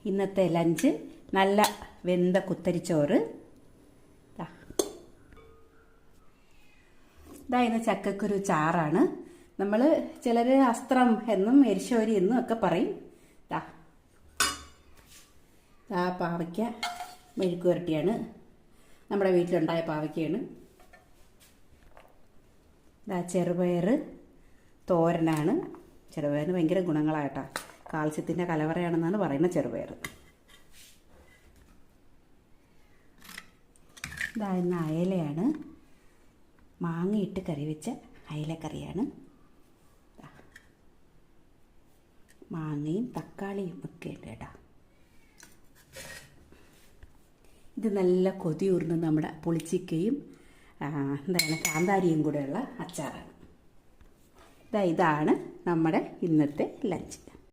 ഇന്നത്തെ ലഞ്ച് നല്ല വെന്ത കുത്തരിച്ചോറ്. ഇന്ന് ചക്കക്കുരു ചാറാണ്. നമ്മൾ ചിലർ അസ്ത്രം എന്നും എരിശോരി എന്നും ഒക്കെ പറയും. പാവയ്ക്ക മെഴുക്ക് പുരട്ടിയാണ്, നമ്മുടെ വീട്ടിലുണ്ടായ പാവയ്ക്കയാണ്. ചെറുപയർ തോരനാണ്. ചെറുപയറിന് ഭയങ്കര ഗുണങ്ങളായിട്ടാ, കാൽസ്യത്തിൻ്റെ കലവറയാണെന്നാണ് പറയുന്നത് ചെറുപയർ. ഇന്ന് അയലയാണ്, മാങ്ങയിട്ട് കറി വെച്ച അയലക്കറിയാണ്. മാങ്ങയും തക്കാളിയും ഒക്കെ ഉണ്ട് കേട്ടോ. ഇത് നല്ല കൊതിയൂർന്ന് നമ്മുടെ പുളിച്ചിക്കയും കാന്താരിയും കൂടെയുള്ള അച്ചാറാണ്. ഇതാണ് നമ്മുടെ ഇന്നത്തെ ലഞ്ച്.